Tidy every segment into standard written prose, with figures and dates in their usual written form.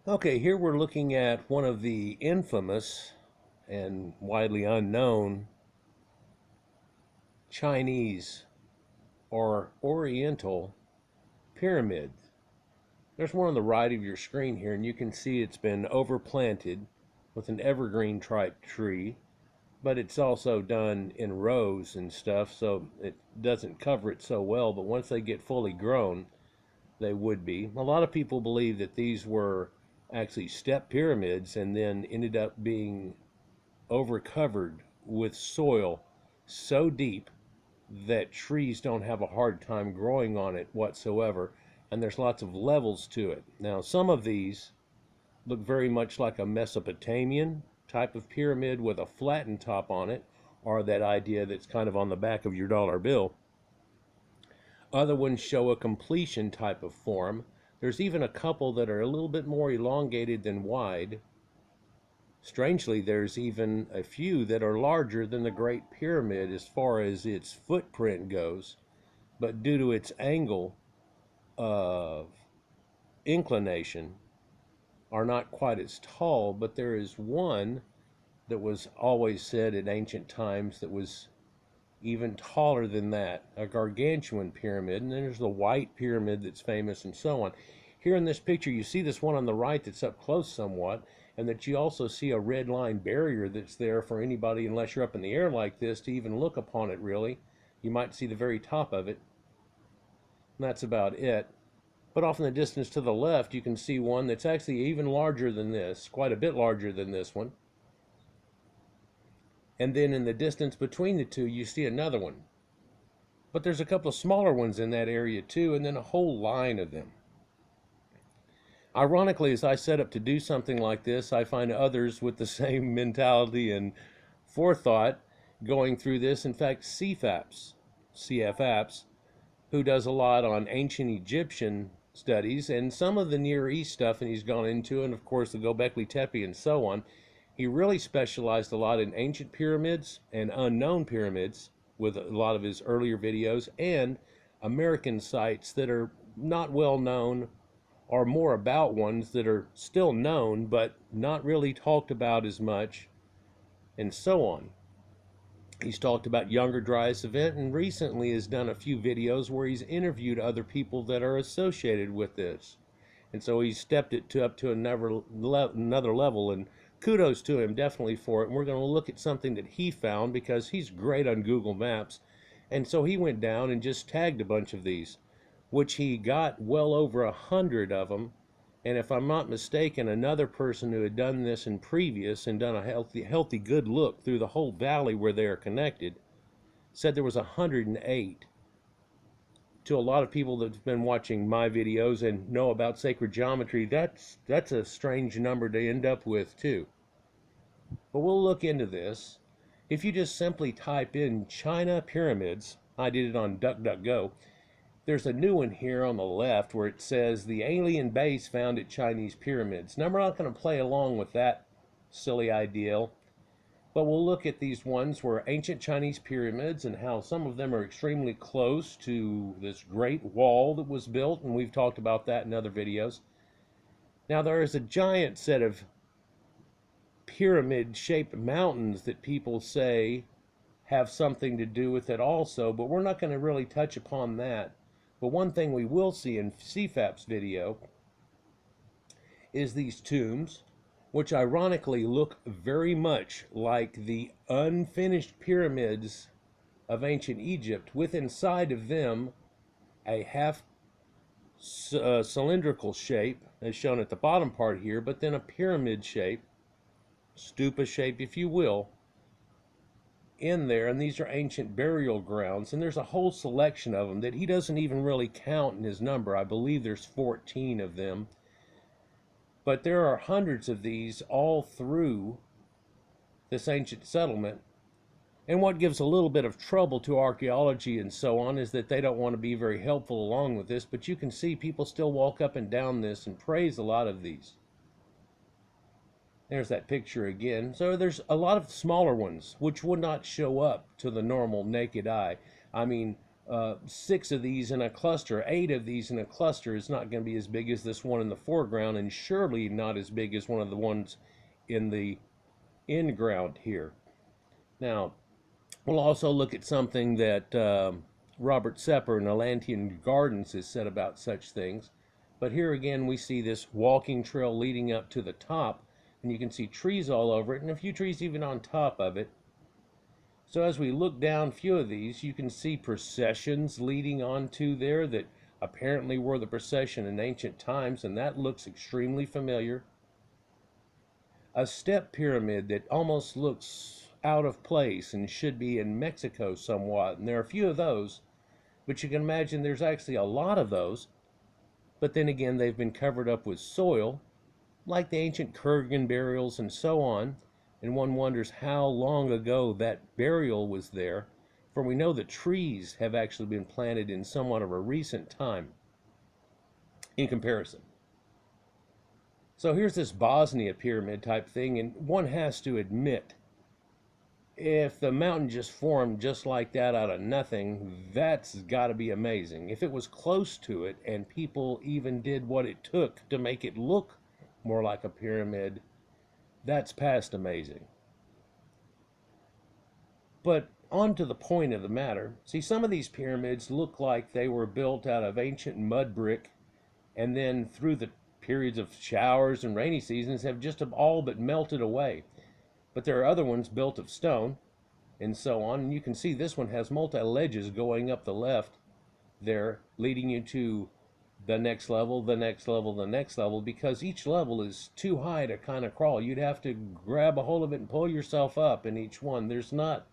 Okay, here we're looking at one of the infamous and widely unknown Chinese or Oriental pyramids. There's one on the right of your screen here, and you can see it's been overplanted with an evergreen type tree, but it's also done in rows and stuff, so it doesn't cover it so well. But once they get fully grown, they would be. A lot of people believe that these were actually step pyramids and then ended up being overcovered with soil so deep that trees don't have a hard time growing on it whatsoever, and there's lots of levels to it. Now, some of these look very much like a Mesopotamian type of pyramid with a flattened top on it, or that idea that's kind of on the back of your dollar bill. Other ones show a completion type of form. There's even a couple that are a little bit more elongated than wide. Strangely, there's even a few that are larger than the Great Pyramid as far as its footprint goes, but due to its angle of inclination, are not quite as tall. But there is one that was always said in ancient times that was even taller than that, a gargantuan pyramid. And then there's the White Pyramid that's famous and so on. Here in this picture, you see this one on the right that's up close somewhat, and that you also see a red line barrier that's there for anybody, unless you're up in the air like this, to even look upon it really. You might see the very top of it, and that's about it. But off in the distance to the left, you can see one that's actually even larger than this, quite a bit larger than this one. And then in the distance between the two, you see another one. But there's a couple of smaller ones in that area too, and then a whole line of them. Ironically, as I set up to do something like this, I find others with the same mentality and forethought going through this. In fact, CFApps, who does a lot on ancient Egyptian studies and some of the Near East stuff, and he's gone into, and of course the Göbekli Tepe and so on. He really specialized a lot in ancient pyramids and unknown pyramids with a lot of his earlier videos, and American sites that are not well known, or more about ones that are still known but not really talked about as much, and so on. He's talked about Younger Dryas event, and recently has done a few videos where he's interviewed other people that are associated with this. And so he's stepped it up to another level, and kudos to him definitely for it. And we're going to look at something that he found, because he's great on Google Maps. And so he went down and just tagged a bunch of these, which he got well over 100 of them. And if I'm not mistaken, another person who had done this in previous and done a healthy good look through the whole valley where they are connected said there was 108. To a lot of people that've been watching my videos and know about sacred geometry, that's a strange number to end up with too. But we'll look into this. If you just simply type in Chyna pyramids, I did it on DuckDuckGo, there's a new one here on the left where it says the alien base found at Chinese pyramids. Now, we're not going to play along with that silly ideal, but we'll look at these ones where ancient Chinese pyramids and how some of them are extremely close to this great wall that was built, and we've talked about that in other videos. Now, there is a giant set of pyramid-shaped mountains that people say have something to do with it also, but we're not going to really touch upon that. But one thing we will see in CFApps video is these tombs, which ironically look very much like the unfinished pyramids of ancient Egypt, with inside of them a half cylindrical shape, as shown at the bottom part here, but then a pyramid shape, stupa shape if you will, in there. And these are ancient burial grounds, and there's a whole selection of them that he doesn't even really count in his number. I believe there's 14 of them, but there are hundreds of these all through this ancient settlement. And what gives a little bit of trouble to archaeology and so on is that they don't want to be very helpful along with this, but you can see people still walk up and down this and praise a lot of these. There's that picture again. So there's a lot of smaller ones which would not show up to the normal naked eye. I mean, 6 of these in a cluster, 8 of these in a cluster is not going to be as big as this one in the foreground, and surely not as big as one of the ones in the in-ground here. Now, we'll also look at something that Robert Sepper in Atlantean Gardens has said about such things. But here again, we see this walking trail leading up to the top, and you can see trees all over it, and a few trees even on top of it. So as we look down a few of these, you can see processions leading onto there that apparently were the procession in ancient times, and that looks extremely familiar. A step pyramid that almost looks out of place and should be in Mexico somewhat, and there are a few of those, but you can imagine there's actually a lot of those, but then again they've been covered up with soil, like the ancient Kurgan burials and so on, and one wonders how long ago that burial was there, for we know that trees have actually been planted in somewhat of a recent time in comparison. So here's this Bosnia pyramid type thing, and one has to admit, if the mountain just formed just like that out of nothing, that's got to be amazing. If it was close to it and people even did what it took to make it look more like a pyramid, that's past amazing. But on to the point of the matter. See, some of these pyramids look like they were built out of ancient mud brick, and then through the periods of showers and rainy seasons have just all but melted away. But there are other ones built of stone and so on, and you can see this one has multi-ledges going up the left there, leading you to the next level, the next level, the next level, because each level is too high to kind of crawl. You'd have to grab a hold of it and pull yourself up in each one. There's not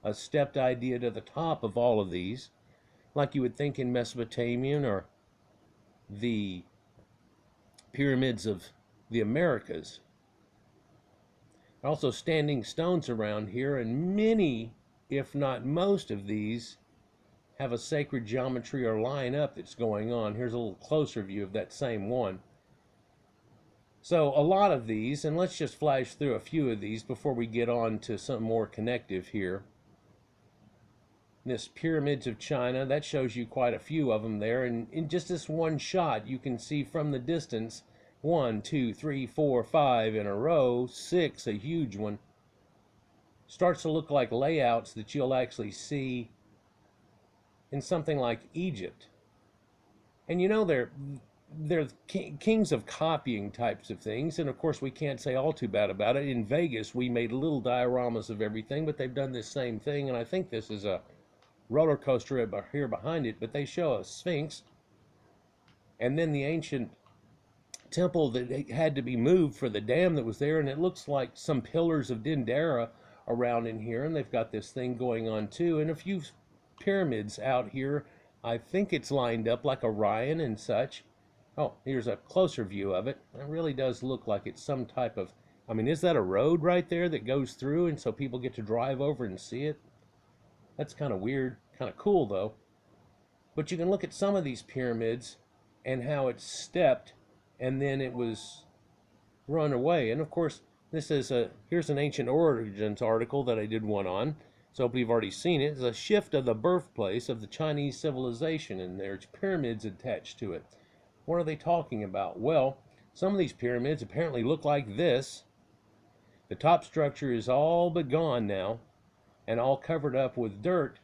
a stepped idea to the top of all of these, like you would think in Mesopotamian or the pyramids of the Americas. Also standing stones around here, and many, if not most of these, have a sacred geometry or line up that's going on. Here's a little closer view of that same one. So a lot of these, and let's just flash through a few of these before we get on to some more connective here. This Pyramids of Chyna, that shows you quite a few of them there, and in just this one shot you can see from the distance 1, 2, 3, 4, 5 in a row, 6, a huge one. Starts to look like layouts that you'll actually see in something like Egypt. And you know, they're kings of copying types of things, and of course we can't say all too bad about it. In Vegas we made little dioramas of everything, but they've done this same thing, and I think this is a roller coaster here behind it, but they show a sphinx and then the ancient temple that had to be moved for the dam that was there, and it looks like some pillars of Dendera around in here, and they've got this thing going on too, and a few pyramids out here. I think it's lined up like Orion and such. Oh, here's a closer view of it. It really does look like it's some type of, I mean, is that a road right there that goes through and so people get to drive over and see it? That's kind of weird, kind of cool though. But you can look at some of these pyramids and how it's stepped and then it was run away. And of course, this is here's an Ancient Origins article that I did one on, so if we've already seen it. It's a shift of the birthplace of the Chinese civilization, and there's pyramids attached to it. What are they talking about? Well, some of these pyramids apparently look like this. The top structure is all but gone now, and all covered up with dirt,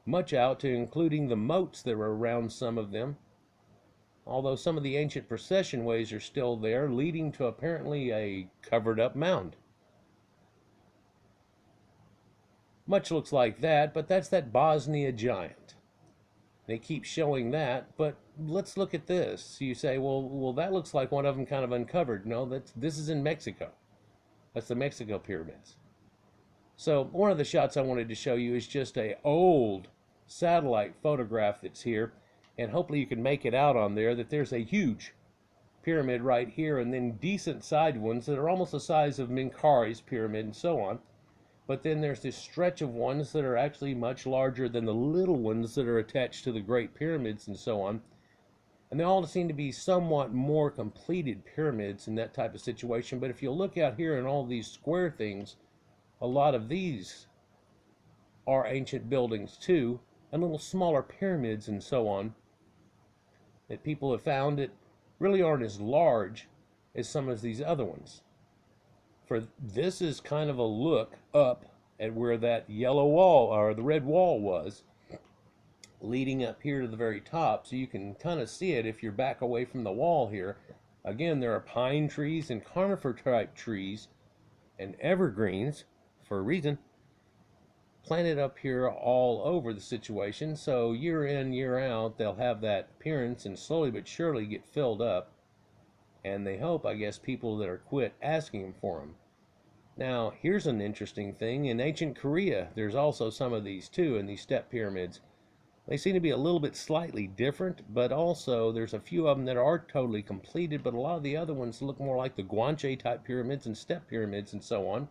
much out to including the moats that were around some of them. Although some of the ancient procession ways are still there, leading to apparently a covered up mound. Much looks like that, but that's that Bosnia giant. They keep showing that, but let's look at this. You say, well, that looks like one of them kind of uncovered. No, this is in Mexico. That's the Mexico pyramids. So one of the shots I wanted to show you is just a old satellite photograph that's here, and hopefully you can make it out on there, that there's a huge pyramid right here, and then decent side ones that are almost the size of Minkari's pyramid and so on. But then there's this stretch of ones that are actually much larger than the little ones that are attached to the Great Pyramids and so on. And they all seem to be somewhat more completed pyramids in that type of situation. But if you look out here in all these square things, a lot of these are ancient buildings too. and little smaller pyramids and so on that people have found that really aren't as large as some of these other ones. For this is kind of a look up at where that yellow wall or the red wall was, leading up here to the very top, so you can kind of see it if you're back away from the wall here. Again, there are pine trees and conifer type trees and evergreens for a reason planted up here all over the situation, so year in year out they'll have that appearance and slowly but surely get filled up, and they hope, I guess, people that are quit asking them for them. Now here's an interesting thing. In ancient Korea there's also some of these too, in these step pyramids. They seem to be a little bit slightly different, but also there's a few of them that are totally completed, but a lot of the other ones look more like the guanche type pyramids and step pyramids and so on.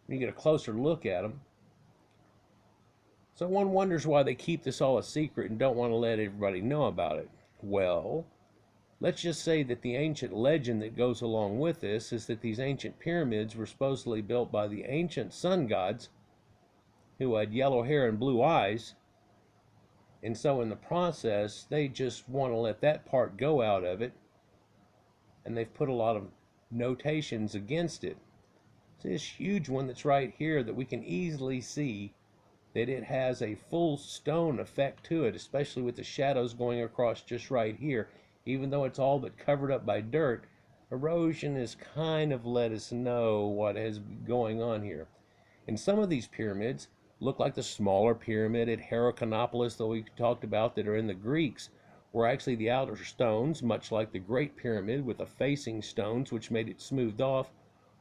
You get a closer look at them. So one wonders why they keep this all a secret and don't want to let everybody know about it. Well, let's just say that the ancient legend that goes along with this is that these ancient pyramids were supposedly built by the ancient sun gods who had yellow hair and blue eyes. And so in the process, they just want to let that part go out of it. And they've put a lot of notations against it. So this huge one that's right here that we can easily see that it has a full stone effect to it, especially with the shadows going across just right here. Even though it's all but covered up by dirt, erosion has kind of let us know what is going on here. And some of these pyramids look like the smaller pyramid at Heracleopolis that we talked about that are in the Greeks, where actually the outer stones, much like the Great Pyramid with the facing stones which made it smoothed off,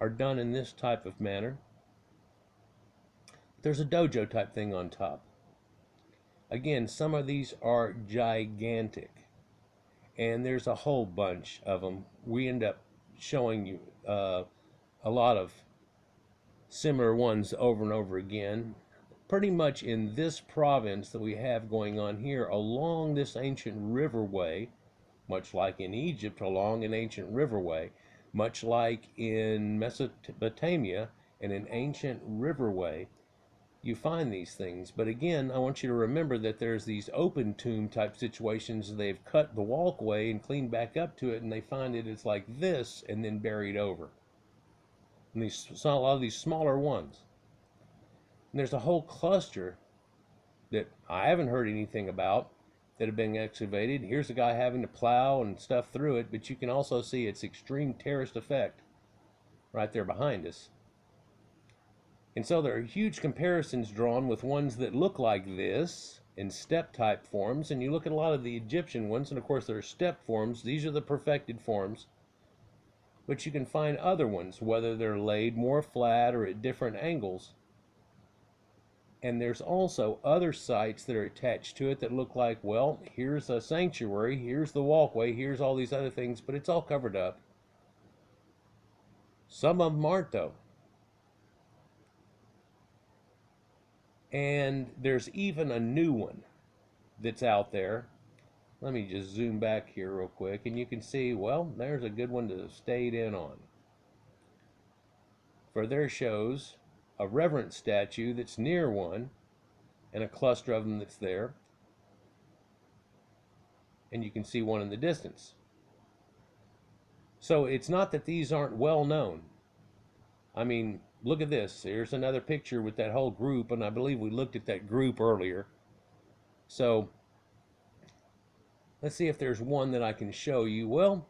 are done in this type of manner. There's a dojo type thing on top. Again, some of these are gigantic, and there's a whole bunch of them. We end up showing you a lot of similar ones over and over again, pretty much in this province that we have going on here along this ancient riverway, much like in Egypt along an ancient riverway, much like in Mesopotamia and an ancient riverway. You find these things, but again, I want you to remember that there's these open tomb type situations. They've cut the walkway and cleaned back up to it, and they find it it's like this and then buried over. And these, a lot of these smaller ones. And there's a whole cluster that I haven't heard anything about that have been excavated. Here's a guy having to plow and stuff through it, but you can also see its extreme terraced effect right there behind us. And so there are huge comparisons drawn with ones that look like this in step type forms, and you look at a lot of the Egyptian ones, and of course there are step forms. These are the perfected forms, but you can find other ones, whether they're laid more flat or at different angles. And there's also other sites that are attached to it that look like, well, here's a sanctuary, here's the walkway, here's all these other things, but it's all covered up. Some of them aren't, though. And there's even a new one that's out there. Let me just zoom back here real quick, and you can see, well, there's a good one to stay in on. For there shows a reverence statue that's near one, and a cluster of them that's there. And you can see one in the distance. So it's not that these aren't well known. I mean, look at this. Here's another picture with that whole group, and I believe we looked at that group earlier. So let's see if there's one that I can show you. Well,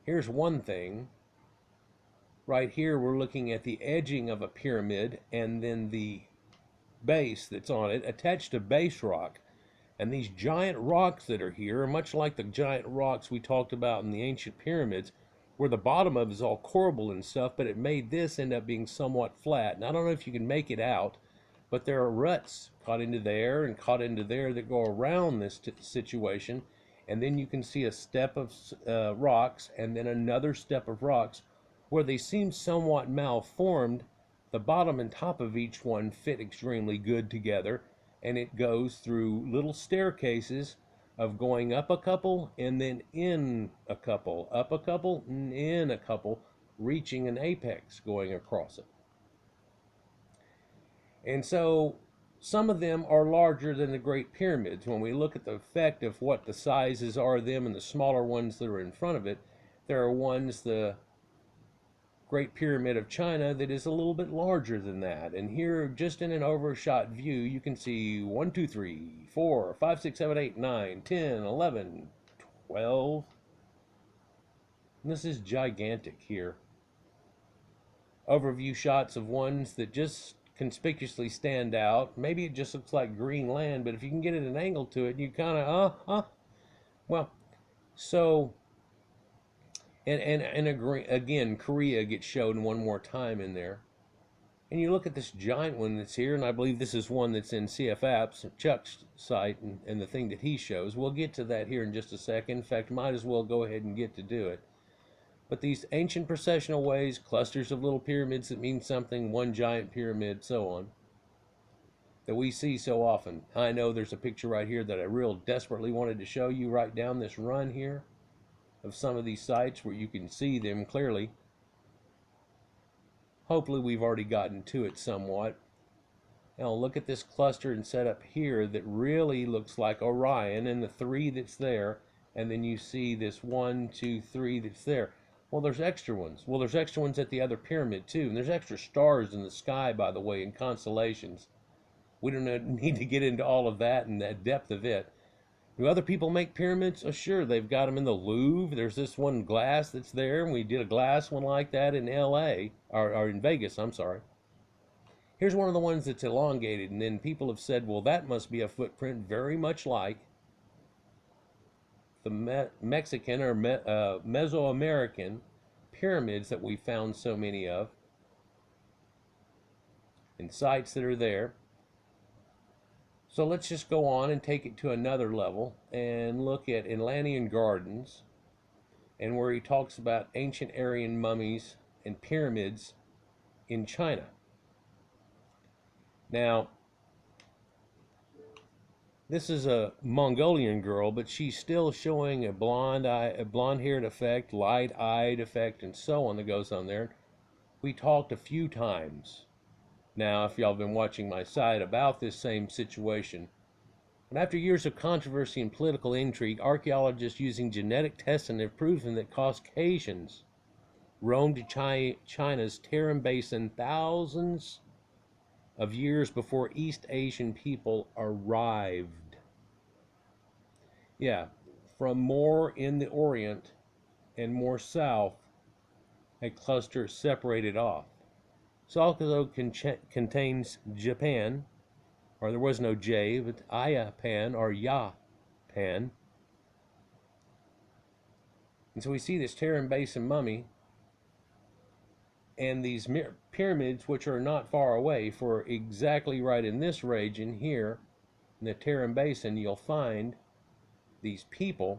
here's one thing. Right here we're looking at the edging of a pyramid and then the base that's on it attached to base rock. And these giant rocks that are here are much like the giant rocks we talked about in the ancient pyramids, where the bottom of it is all corbelled and stuff, but it made this end up being somewhat flat. And I don't know if you can make it out, but there are ruts caught into there and caught into there that go around this situation. And then you can see a step of rocks and then another step of rocks where they seem somewhat malformed. The bottom and top of each one fit extremely good together, and it goes through little staircases of going up a couple and then in a couple, up a couple and in a couple, reaching an apex going across it. And so Some of them are larger than the Great Pyramids. When we look at the effect of what the sizes are of them and the smaller ones that are in front of it, there are ones, the Great Pyramid of China, that is a little bit larger than that. And here, just in an overshot view, you can see 1, 2, 3, 4, 5, 6, 7, 8, 9, 10, 11, 12. And this is gigantic here. Overview shots of ones that just conspicuously stand out. Maybe it just looks like green land, but if you can get at an angle to it, you kind of, well, so, and again, Korea gets shown one more time in there. And you look at this giant one that's here, and I believe this is one that's in CFApps, Chuck's site, and the thing that he shows. We'll get to that here in just a second. In fact, might as well go ahead and get to do it. But these ancient processional ways, clusters of little pyramids that mean something, one giant pyramid, so on, that we see so often. I know there's a picture right here that I real desperately wanted to show you right down this run here of some of these sites where you can see them clearly. Hopefully we've already gotten to it somewhat. Now look at this cluster and setup here that really looks like Orion and the 3 that's there, and then you see this 1, 2, 3 that's there. Well, there's extra ones. Well, there's extra ones at the other pyramid too, and there's extra stars in the sky, by the way, in constellations. We don't need to get into all of that and the depth of it. Do other people make pyramids? Oh, sure, they've got them in the Louvre. There's this one glass that's there, and we did a glass one like that in LA, or in Vegas, I'm sorry. Here's one of the ones that's elongated, and then people have said, well, that must be a footprint very much like the Mexican or Mesoamerican pyramids that we found so many of, and sites that are there. So let's just go on and take it to another level and look at Atlantean gardens, and where he talks about ancient Aryan mummies and pyramids in China. Now, this is a Mongolian girl, but she's still showing a blonde-haired effect, light-eyed effect, and so on that goes on there. We talked a few times now, if y'all have been watching my site, about this same situation. And after years of controversy and political intrigue, archaeologists using genetic testing have proven that Caucasians roamed China's Tarim Basin thousands of years before East Asian people arrived. Yeah, from more in the Orient and more south, a cluster separated off. It also contains Japan, or there was no J, but Ayapan or Yapan. And so we see this Tarim Basin mummy and these pyramids, which are not far away, for exactly right in this region here, in the Tarim Basin, you'll find these people.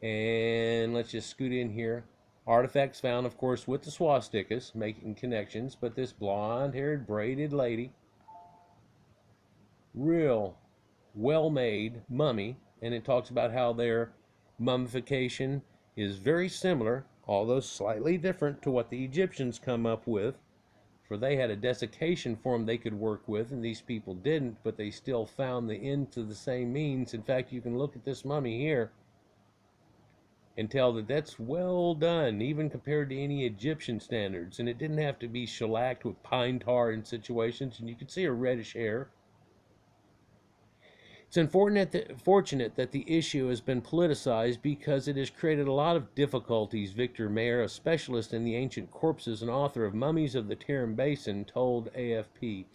And let's just scoot in here. Artifacts found, of course, with the swastikas, making connections, but this blonde-haired, braided lady, real well-made mummy, and it talks about how their mummification is very similar, although slightly different, to what the Egyptians come up with, for they had a desiccation form they could work with, and these people didn't, but they still found the end to the same means. In fact, you can look at this mummy here and tell that that's well done, even compared to any Egyptian standards. And it didn't have to be shellacked with pine tar in situations, and you could see her reddish hair. It's unfortunate that the issue has been politicized because it has created a lot of difficulties. Victor Mayer, a specialist in the ancient corpses and author of Mummies of the Tarim Basin, told AFP,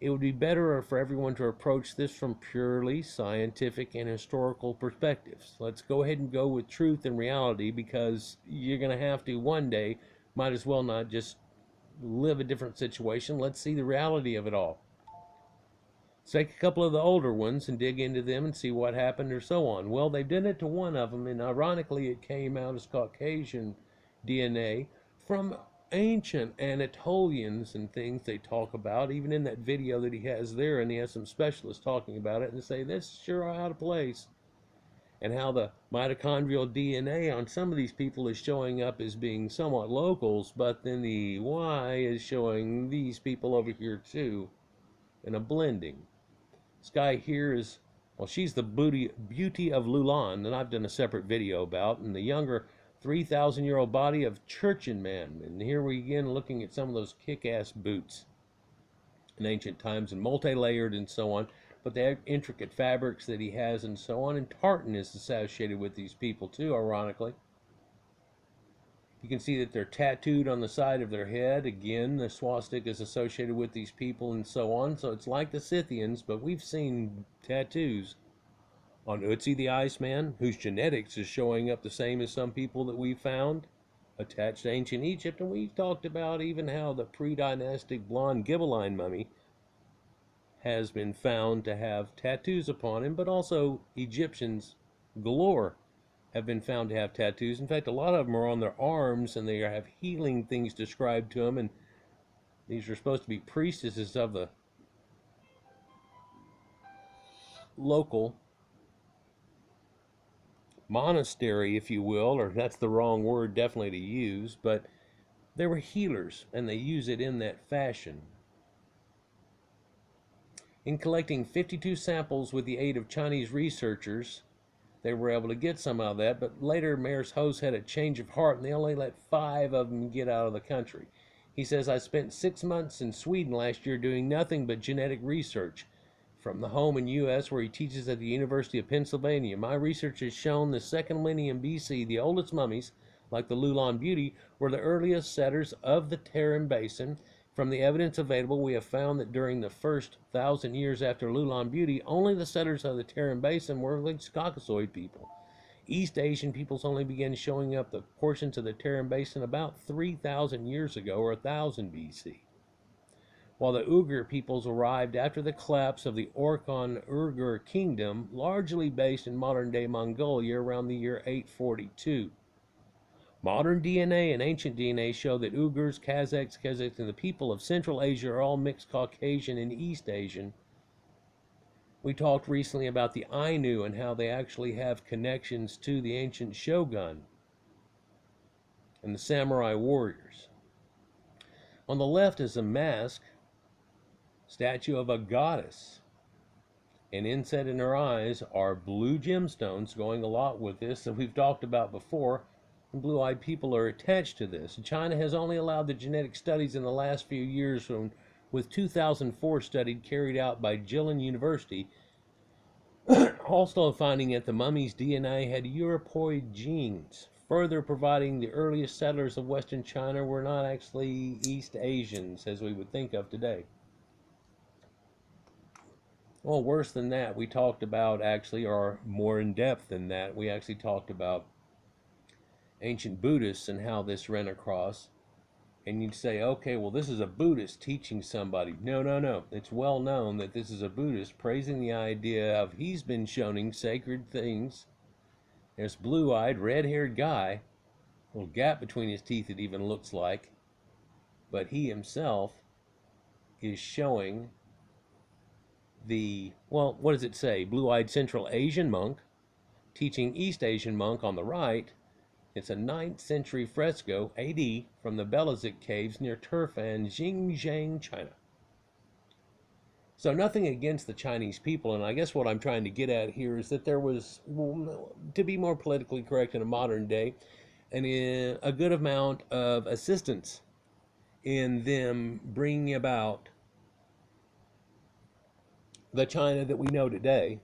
it would be better for everyone to approach this from purely scientific and historical perspectives. Let's go ahead and go with truth and reality, because you're going to have to one day. Might as well not just live a different situation. Let's see the reality of it all. Let's take a couple of the older ones and dig into them and see what happened or so on. Well, they did it to one of them, and ironically it came out as Caucasian DNA from ancient Anatolians and things they talk about, even in that video that he has there, and he has some specialists talking about it and say that's sure out of place, and how the mitochondrial DNA on some of these people is showing up as being somewhat locals, but then the Y is showing these people over here too, in a blending. This guy here is, well, she's the beauty of Lulan, that I've done a separate video about, and the younger 3,000-year-old body of Churchinman. And here we again looking at some of those kick-ass boots in ancient times, and multi-layered and so on, but they have intricate fabrics that he has and so on, and tartan is associated with these people too, ironically. You can see that they're tattooed on the side of their head. Again, the swastika is associated with these people and so on. So it's like the Scythians, but we've seen tattoos on Ötzi the Iceman, whose genetics is showing up the same as some people that we found attached to ancient Egypt. And we've talked about even how the pre-dynastic blonde Ghibelline mummy has been found to have tattoos upon him, but also Egyptians galore have been found to have tattoos. In fact, a lot of them are on their arms, and they have healing things described to them, and these are supposed to be priestesses of the local monastery, if you will, or that's the wrong word definitely to use, but they were healers, and they use it in that fashion. In collecting 52 samples with the aid of Chinese researchers, they were able to get some out of that, but later Mayor's host had a change of heart, and they only let 5 of them get out of the country. He says, I spent 6 months in Sweden last year doing nothing but genetic research from the home in U.S. where he teaches at the University of Pennsylvania. My research has shown the 2nd millennium BC, the oldest mummies, like the Lulan Beauty, were the earliest setters of the Tarim Basin. From the evidence available, we have found that during the first 1,000 years after Lulan Beauty, only the settlers of the Tarim Basin were like Caucasoid people. East Asian peoples only began showing up the portions of the Tarim Basin about 3,000 years ago, or 1000 BC. While the Uyghur peoples arrived after the collapse of the Orkhon-Uyghur kingdom, largely based in modern-day Mongolia around the year 842. Modern DNA and ancient DNA show that Uyghurs, Kazakhs, and the people of Central Asia are all mixed Caucasian and East Asian. We talked recently about the Ainu and how they actually have connections to the ancient shogun and the samurai warriors. On the left is a mask, statue of a goddess, and inset in her eyes are blue gemstones, going a lot with this that we've talked about before. Blue-eyed people are attached to this. China has only allowed the genetic studies in the last few years, with 2004 study carried out by Jilin University, also finding that the mummy's DNA had Europoid genes, further providing the earliest settlers of Western China were not actually East Asians, as we would think of today. Well, worse than that, we talked about actually, or more in depth than that, we actually talked about ancient Buddhists and how this ran across. And you'd say, okay, well, this is a Buddhist teaching somebody. No. It's well known that this is a Buddhist praising the idea of he's been showing sacred things. There's blue-eyed, red-haired guy, a little gap between his teeth it even looks like, but he himself is showing the, well, what does it say? Blue-eyed Central Asian monk teaching East Asian monk on the right. It's a 9th century fresco, AD, from the Belazik caves near Turfan, Xinjiang, China. So nothing against the Chinese people, and I guess what I'm trying to get at here is that there was, to be more politically correct in a modern day, a good amount of assistance in them bringing about the China that we know today.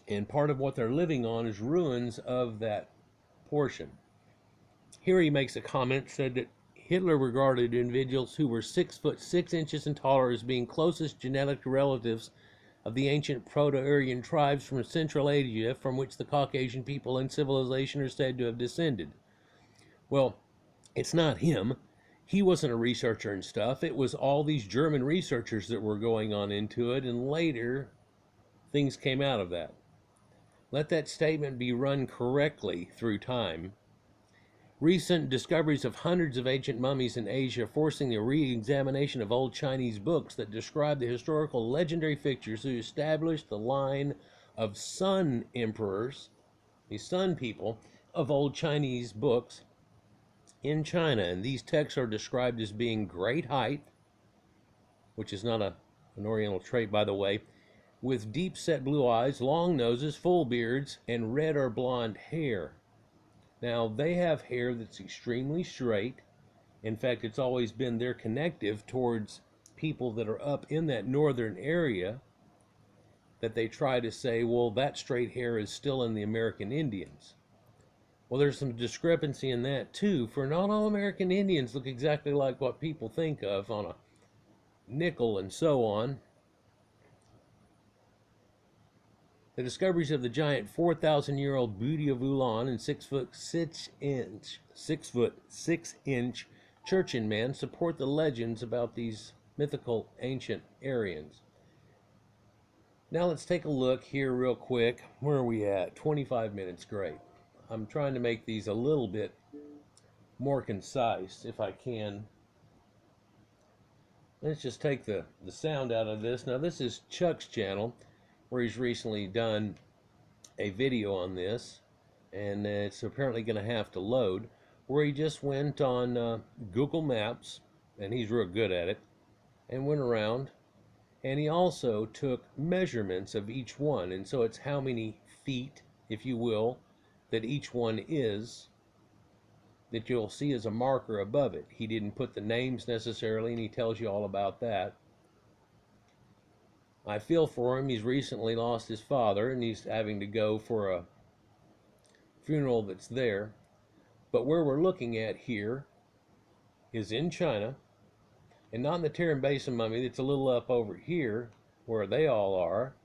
And part of what they're living on is ruins of that portion. Here he makes a comment, said that Hitler regarded individuals who were 6 foot 6 inches and taller as being closest genetic relatives of the ancient Proto-Aryan tribes from Central Asia, from which the Caucasian people and civilization are said to have descended. Well, it's not him. He wasn't a researcher and stuff. It was all these German researchers that were going on into it, and later things came out of that. Let that statement be run correctly through time. Recent discoveries of hundreds of ancient mummies in Asia forcing the re-examination of old Chinese books that describe the historical legendary figures who established the line of sun emperors, the sun people, of old Chinese books in China. And these texts are described as being great height, which is not an Oriental trait, by the way, with deep set blue eyes, long noses, full beards, and red or blonde hair. Now, they have hair that's extremely straight. In fact, it's always been their connective towards people that are up in that northern area, that they try to say, well, that straight hair is still in the American Indians. Well, there's some discrepancy in that too, for not all American Indians look exactly like what people think of on a nickel and so on. The discoveries of the giant 4,000-year-old booty of Ulan and 6-foot 6-inch Churchin man support the legends about these mythical ancient Aryans. Now let's take a look here real quick. Where are we at? 25 minutes, great. I'm trying to make these a little bit more concise if I can. Let's just take the sound out of this. Now this is Chuck's channel, where he's recently done a video on this, and it's apparently going to have to load, where he just went on Google Maps, and he's real good at it, and went around, and he also took measurements of each one, and so it's how many feet, if you will, that each one is, that you'll see as a marker above it. He didn't put the names necessarily, and he tells you all about that. I feel for him. He's recently lost his father, and he's having to go for a funeral that's there. But where we're looking at here is in China, and not in the Tarim Basin mummy that's a little up over here, where they all are.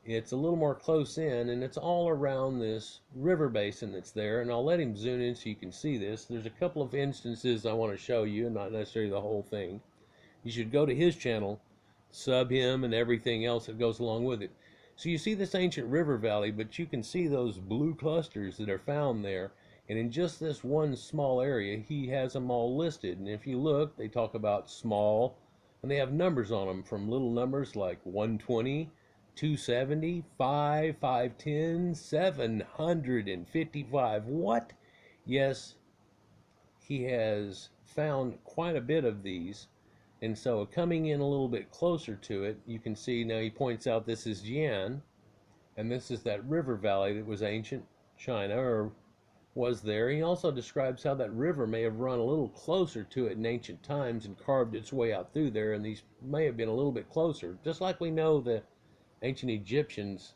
It's a little more close in, and it's all around this river basin that's there, and I'll let him zoom in so you can see this. There's a couple of instances I want to show you, and not necessarily the whole thing. You should go to his channel, sub him, and everything else that goes along with it. So you see this ancient river valley, but you can see those blue clusters that are found there, and in just this one small area, he has them all listed. And if you look, they talk about small, and they have numbers on them, from little numbers like 120, 270, 510, 755. What? Yes, he has found quite a bit of these. And so coming in a little bit closer to it, you can see now he points out this is Yan, and this is that river valley that was ancient China, or was there. He also describes how that river may have run a little closer to it in ancient times and carved its way out through there, and these may have been a little bit closer. Just like we know the ancient Egyptians,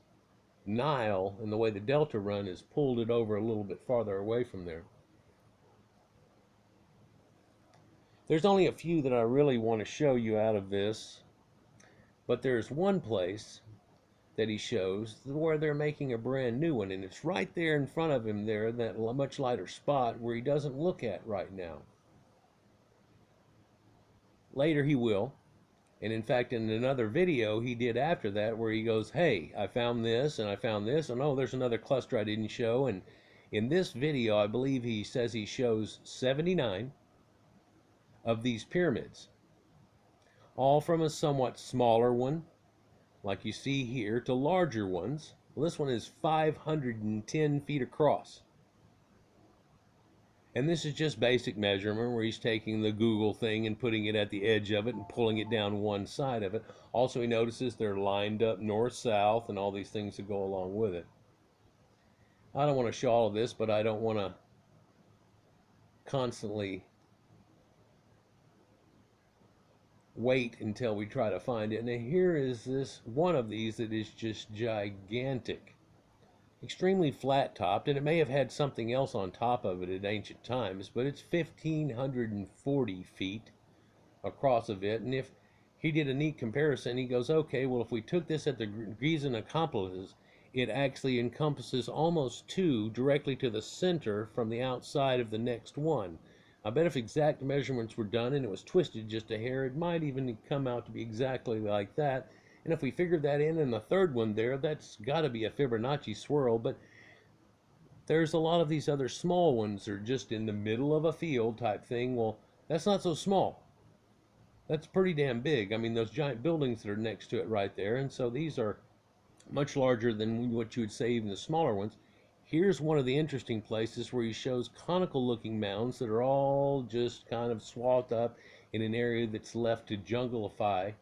Nile, and the way the delta run has pulled it over a little bit farther away from there. There's only a few that I really want to show you out of this, but there's one place that he shows where they're making a brand new one, and it's right there in front of him there, that much lighter spot where he doesn't look at right now. Later he will. And in fact, in another video he did after that, where he goes, hey, I found this, and I found this, and oh, there's another cluster I didn't show. And in this video, I believe he says he shows 79 of these pyramids, all from a somewhat smaller one, like you see here, to larger ones. Well, this one is 510 feet across. And this is just basic measurement, where he's taking the Google thing and putting it at the edge of it and pulling it down one side of it. Also, he notices they're lined up north-south and all these things that go along with it. I don't want to show all of this, but I don't want to constantly wait until we try to find it. Now here is this one of these that is just gigantic. Extremely flat topped, and it may have had something else on top of it at ancient times, but it's 1,540 feet across of it. And if he did a neat comparison, he goes, okay, well, if we took this at the Gizon accomplices, it actually encompasses almost two directly to the center from the outside of the next one. I bet if exact measurements were done and it was twisted just a hair, it might even come out to be exactly like that. And if we figured that in the third one there, that's got to be a Fibonacci swirl. But there's a lot of these other small ones that are just in the middle of a field type thing. Well, that's not so small. That's pretty damn big. I mean, those giant buildings that are next to it right there. And so these are much larger than what you would say even the smaller ones. Here's one of the interesting places where he shows conical looking mounds that are all just kind of swathed up in an area that's left to junglify.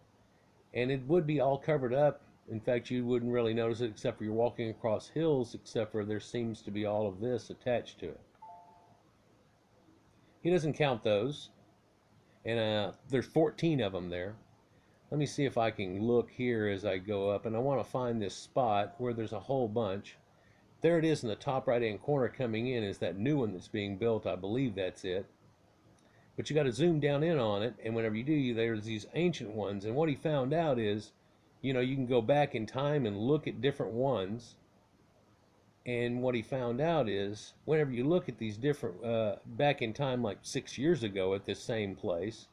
And it would be all covered up In fact, you wouldn't really notice it except for you're walking across hills, except for there seems to be all of this attached to it. He doesn't count those, and there's 14 of them there. Let me see if I can look here as I go up, and I want to find this spot where there's a whole bunch. There it is in the top right hand corner coming in is that new one that's being built. I believe that's it. But you got to zoom down in on it, and whenever you do, there's these ancient ones. And what he found out is, you know, you can go back in time and look at different ones. And what he found out is, whenever you look at these different, back in time like 6 years ago at this same place,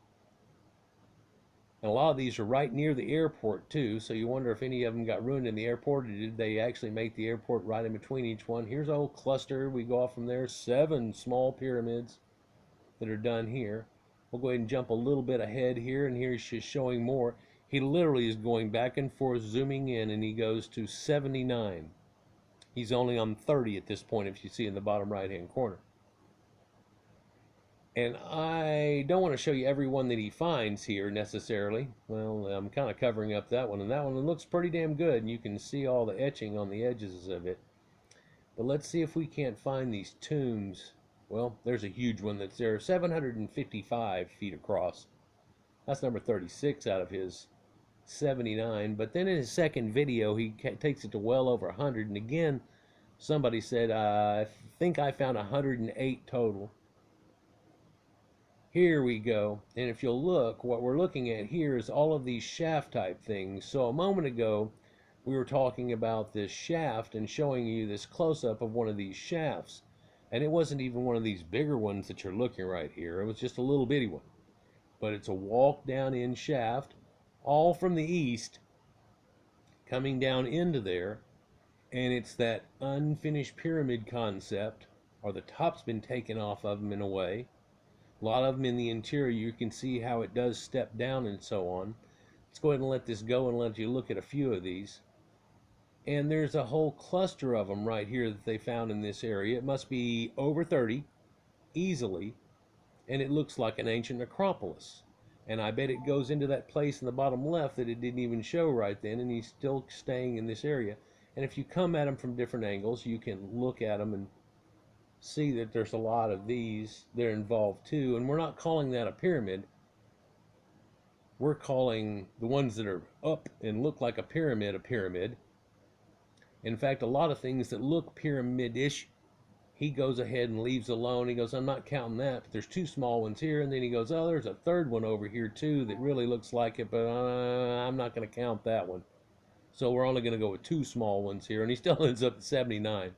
and a lot of these are right near the airport too, so you wonder if any of them got ruined in the airport, or did they actually make the airport right in between each one. Here's a whole cluster. We go off from there, 7 small pyramids that are done here. We'll go ahead and jump a little bit ahead here, and here he's just showing more. He literally is going back and forth, zooming in, and he goes to 79. He's only on 30 at this point, if you see in the bottom right hand corner. And I don't want to show you every one that he finds here necessarily. Well, I'm kind of covering up that one, and that one looks pretty damn good, and you can see all the etching on the edges of it. But let's see if we can't find these tombs. Well, there's a huge one that's there, 755 feet across. That's number 36 out of his 79. But then in his second video, he takes it to well over 100. And again, somebody said, I think I found 108 total. Here we go. And if you'll look, what we're looking at here is all of these shaft type things. So a moment ago, we were talking about this shaft and showing you this close-up of one of these shafts. And it wasn't even one of these bigger ones that you're looking right here. It was just a little bitty one. But it's a walk down in shaft, all from the east, coming down into there. And it's that unfinished pyramid concept, or the top's been taken off of them in a way. A lot of them in the interior, you can see how it does step down and so on. Let's go ahead and let this go and let you look at a few of these. And there's a whole cluster of them right here that they found in this area. It must be over 30, easily, and it looks like an ancient necropolis. And I bet it goes into that place in the bottom left that it didn't even show right then, and he's still staying in this area. And if you come at them from different angles, you can look at them and see that there's a lot of these that are involved too. And we're not calling that a pyramid. We're calling the ones that are up and look like a pyramid a pyramid. In fact, a lot of things that look pyramid-ish, he goes ahead and leaves alone. He goes, I'm not counting that, but there's 2 small ones here. And then he goes, oh, there's a third one over here too that really looks like it, but I'm not going to count that one. So we're only going to go with 2 small ones here. And he still ends up at 79.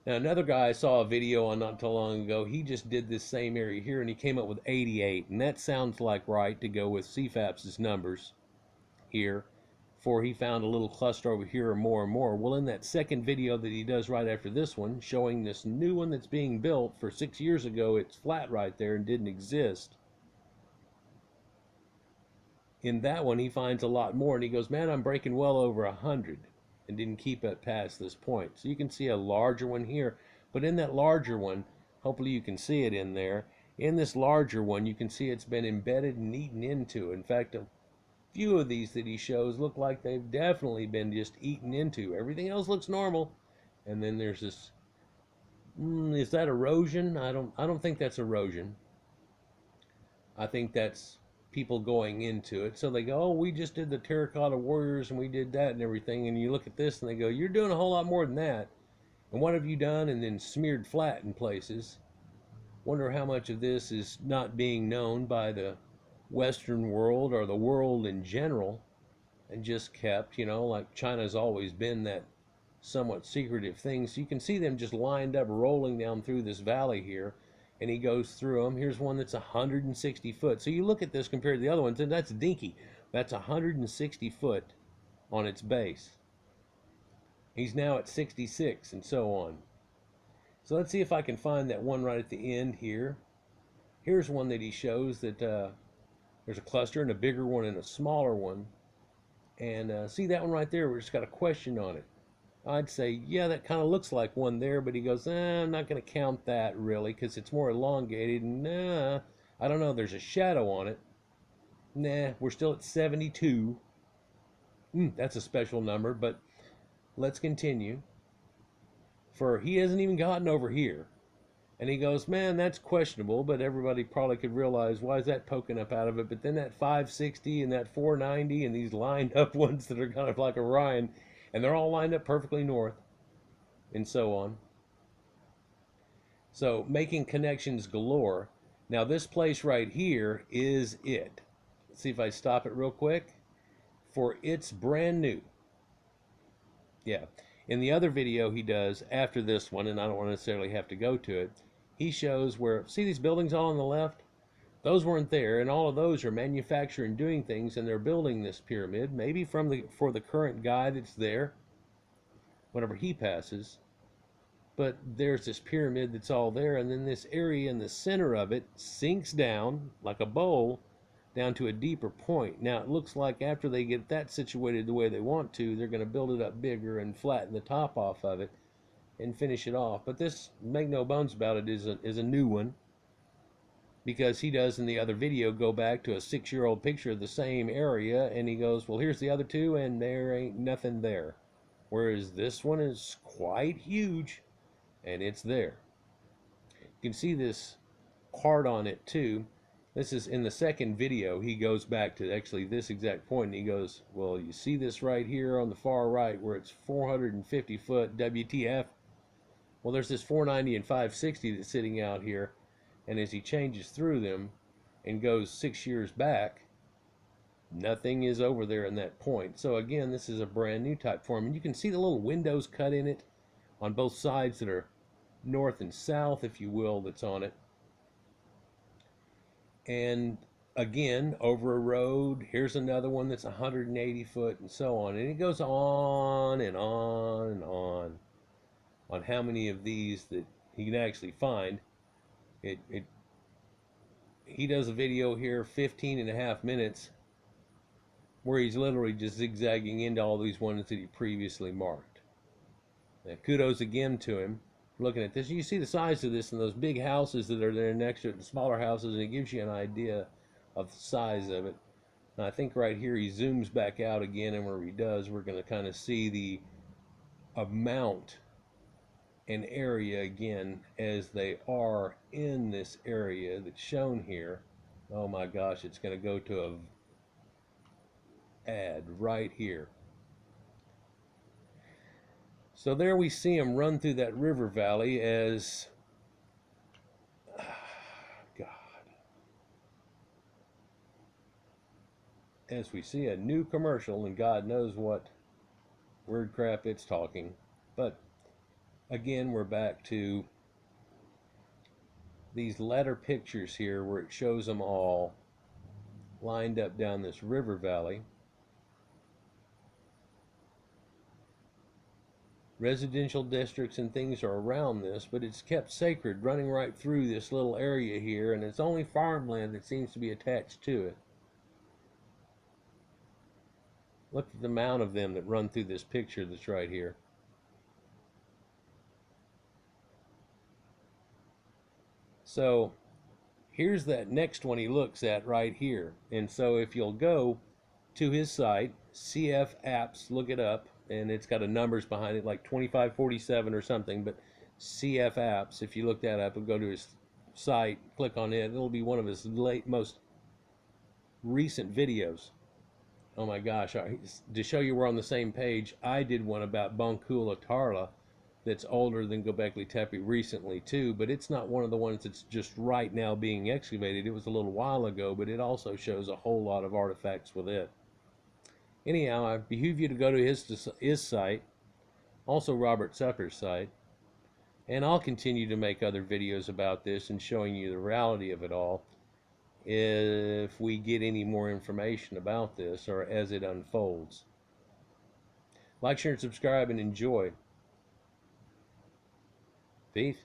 Now, another guy I saw a video on not too long ago. He just did this same area here, and he came up with 88. And that sounds like right to go with CFApps' numbers here. For he found a little cluster over here or more and more. Well, in that second video that he does right after this one, showing this new one that's being built for 6 years ago, it's flat right there and didn't exist. In that one, he finds a lot more, and he goes, man, I'm breaking well over 100, and didn't keep it past this point. So you can see a larger one here, but in that larger one, hopefully you can see it in there. In this larger one, you can see it's been embedded and eaten into. In fact, a few of these that he shows look like they've definitely been just eaten into. Everything else looks normal, and then there's this. Is that erosion? I don't think that's erosion. I think that's people going into it. So they go, oh, we just did the terracotta warriors and we did that and everything. And you look at this and they go, you're doing a whole lot more than that. And what have you done? And then smeared flat in places. Wonder how much of this is not being known by the Western world or the world in general, and just kept, you know, like China's always been that somewhat secretive thing. So you can see them just lined up, rolling down through this valley here, and he goes through them. Here's one that's 160 foot. So you look at this compared to the other ones, and that's dinky. That's 160 foot on its base. He's now at 66, and so on. So let's see if I can find that one right at the end here. Here's one that he shows that there's a cluster and a bigger one and a smaller one. And see that one right there, we just got a question on it. I'd say, yeah, that kind of looks like one there, but he goes, I'm not going to count that really because it's more elongated. Nah, I don't know, there's a shadow on it. Nah, we're still at 72. That's a special number, but let's continue. For he hasn't even gotten over here. And he goes, man, that's questionable, but everybody probably could realize why is that poking up out of it. But then that 560 and that 490 and these lined up ones that are kind of like Orion, and they're all lined up perfectly north, and so on. So making connections galore. Now this place right here is it. Let's see if I stop it real quick. For it's brand new. Yeah. In the other video he does after this one, and I don't necessarily have to go to it, he shows where, see these buildings all on the left? Those weren't there, and all of those are manufacturing, doing things, and they're building this pyramid, maybe for the current guy that's there, whenever he passes. But there's this pyramid that's all there, and then this area in the center of it sinks down like a bowl down to a deeper point. Now it looks like after they get that situated the way they want to, they're going to build it up bigger and flatten the top off of it and finish it off. But this, make no bones about it, is a new one, because he does in the other video go back to a 6-year-old picture of the same area, and he goes, well, here's the other two, and there ain't nothing there. Whereas this one is quite huge, and it's there. You can see this part on it too. This is in the second video. He goes back to actually this exact point, and he goes, well, you see this right here on the far right where it's 450 foot WTF? Well, there's this 490 and 560 that's sitting out here, and as he changes through them and goes 6 years back, nothing is over there in that point. So again, this is a brand new type form, and you can see the little windows cut in it on both sides that are north and south, if you will, that's on it. And again, over a road, here's another one that's 180 foot, and so on. And it goes on and on and on how many of these that he can actually find. He does a video here, 15.5 minutes, where he's literally just zigzagging into all these ones that he previously marked. Now, kudos again to him. Looking at this, you see the size of this and those big houses that are there next to it, the smaller houses, and it gives you an idea of the size of it. And I think right here he zooms back out again, and where he does, we're going to kind of see the amount and area again as they are in this area that's shown here. Oh my gosh, it's going to go to a ad right here. So there we see him run through that river valley as as we see a new commercial, and God knows what word crap it's talking. But again, we're back to these letter pictures here where it shows them all lined up down this river valley. Residential districts and things are around this, but it's kept sacred, running right through this little area here, and it's only farmland that seems to be attached to it. Look at the amount of them that run through this picture that's right here. So here's that next one he looks at right here. And so if you'll go to his site, CFApps, look it up, and it's got a numbers behind it, like 2547 or something, but CFApps, if you look that up and go to his site, click on it, it'll be one of his most recent videos. Oh my gosh, to show you we're on the same page, I did one about Bonkula Tarla that's older than Göbekli Tepe recently too, but it's not one of the ones that's just right now being excavated. It was a little while ago, but it also shows a whole lot of artifacts with it. Anyhow, I behoove you to go to his site, also Robert Supper's site, and I'll continue to make other videos about this and showing you the reality of it all if we get any more information about this or as it unfolds. Like, share, and subscribe, and enjoy. Peace.